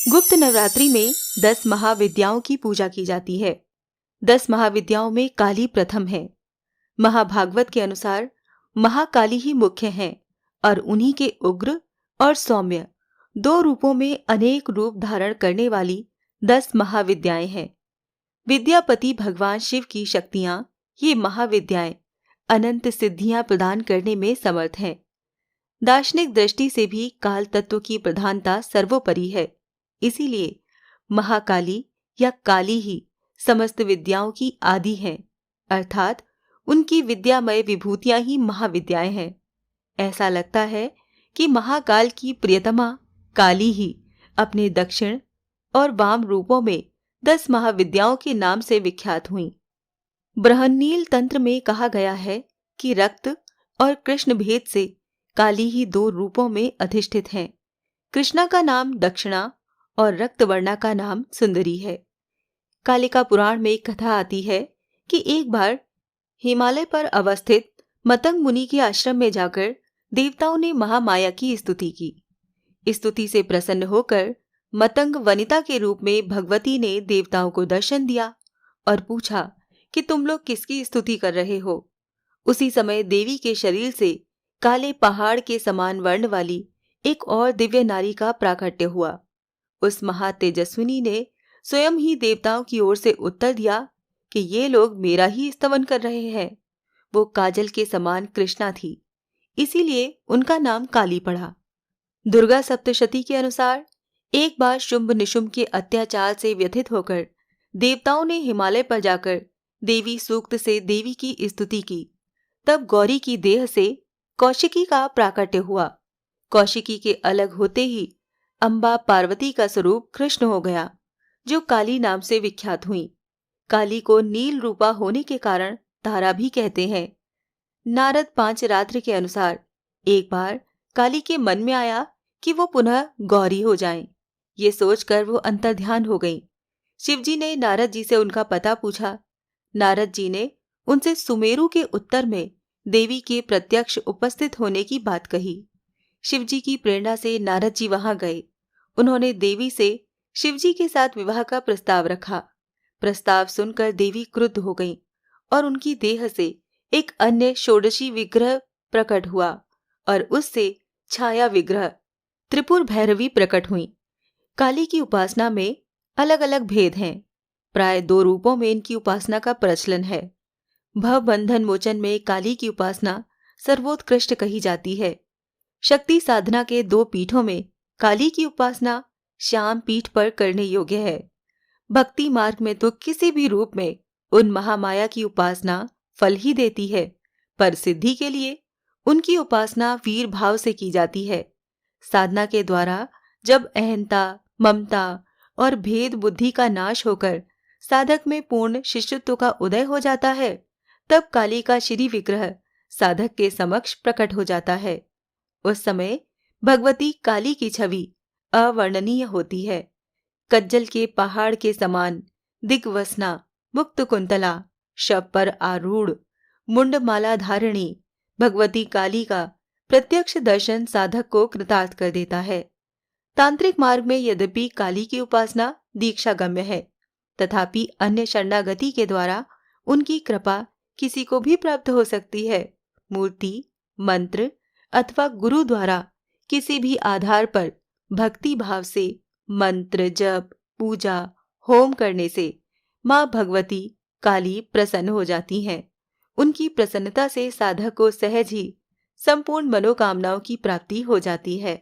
गुप्त नवरात्रि में 10 महाविद्याओं की पूजा की जाती है। 10 महाविद्याओं में काली प्रथम है। महाभागवत के अनुसार महाकाली ही मुख्य हैं और उन्हीं के उग्र और सौम्य दो रूपों में अनेक रूप धारण करने वाली 10 महाविद्याएं हैं। विद्यापति भगवान शिव की शक्तियां ये महाविद्याएं अनंत सिद्धियां प्रदान करने में समर्थ हैं। दार्शनिक दृष्टि से भी काल तत्व की प्रधानता सर्वोपरि है। इसीलिए महाकाली या काली ही समस्त विद्याओं की आदि हैं, अर्थात उनकी विद्यामय विभूतियां ही महाविद्याएं हैं। ऐसा लगता है कि महाकाल की प्रियतमा काली ही अपने दक्षिण और वाम रूपों में 10 महाविद्याओं के नाम से विख्यात हुईं। बृहन्नील तंत्र में कहा गया है कि रक्त और कृष्ण भेद से काली ही दो रूपों में अधिष्ठित हैं। कृष्णा का नाम दक्षिणा और रक्तवर्णा का नाम सुंदरी है। कालिका पुराण में एक कथा आती है कि एक बार हिमालय पर अवस्थित मतंग मुनि के आश्रम में जाकर देवताओं ने महामाया की स्तुति की। स्तुति से प्रसन्न होकर मतंग वनिता के रूप में भगवती ने देवताओं को दर्शन दिया और पूछा कि तुम लोग किसकी स्तुति कर रहे हो। उसी समय देवी के शरीर से काले पहाड़ के समान वर्ण वाली एक और दिव्य नारी का प्राकट्य हुआ। उस महातेजस्विनी ने स्वयं ही देवताओं की ओर से उत्तर दिया कि ये लोग मेरा ही स्तवन कर रहे हैं। वो काजल के समान कृष्णा थी, इसीलिए उनका नाम काली पड़ा। दुर्गा सप्तशती के अनुसार एक बार शुंभ निशुंभ के अत्याचार से व्यथित होकर देवताओं ने हिमालय पर जाकर देवी सूक्त से देवी की स्तुति की। तब गौरी की देह से कौशिकी का प्राकट्य हुआ। कौशिकी के अलग होते ही अम्बा पार्वती का स्वरूप कृष्ण हो गया, जो काली नाम से विख्यात हुई। काली को नील रूपा होने के कारण तारा भी कहते हैं। नारद पांचरात्र के अनुसार एक बार काली के मन में आया कि वो पुनः गौरी हो जाएं। ये सोचकर वो अंतर्ध्यान हो गईं। शिवजी ने नारद जी से उनका पता पूछा। नारद जी ने उनसे सुमेरु के उत्तर में देवी के प्रत्यक्ष उपस्थित होने की बात कही। शिवजी की प्रेरणा से नारद जी वहां गए। उन्होंने देवी से शिवजी के साथ विवाह का प्रस्ताव रखा। प्रस्ताव सुनकर देवी क्रुद्ध हो गईं और उनकी देह से एक अन्य षोडशी विग्रह प्रकट हुआ और उससे छाया विग्रह त्रिपुर भैरवी प्रकट हुई। काली की उपासना में अलग अलग भेद हैं। प्राय 2 रूपों में इनकी उपासना का प्रचलन है। भव बंधन मोचन में काली की उपासना सर्वोत्कृष्ट कही जाती है। शक्ति साधना के 2 पीठों में काली की उपासना श्याम पीठ पर करने योग्य है। भक्ति मार्ग में तो किसी भी रूप में उन महामाया की उपासना फल ही देती है, पर सिद्धि के लिए उनकी उपासना वीर भाव से की जाती है। साधना के द्वारा जब अहंता, ममता और भेद बुद्धि का नाश होकर साधक में पूर्ण शिष्यत्व का उदय हो जाता है, तब काली का श्री विग्रह साधक के समक्ष प्रकट हो जाता है। उस समय भगवती काली की छवि अवर्णनीय होती है। कज्जल के पहाड़ के समान दिग्वसना, मुक्त कुंतला, शव पर आरूढ़, मुंडमाला धारिणी भगवती काली का प्रत्यक्ष दर्शन साधक को कृतार्थ कर देता है। तांत्रिक मार्ग में यद्यपि काली की उपासना दीक्षागम्य है, तथापि अन्य शरणागति के द्वारा उनकी कृपा किसी को भी प्राप्त हो सकती है। मूर्ति, मंत्र अथवा गुरु द्वारा किसी भी आधार पर भक्ति भाव से मंत्र जप, पूजा, होम करने से माँ भगवती काली प्रसन्न हो जाती हैं। उनकी प्रसन्नता से साधक को सहज ही संपूर्ण मनोकामनाओं की प्राप्ति हो जाती है।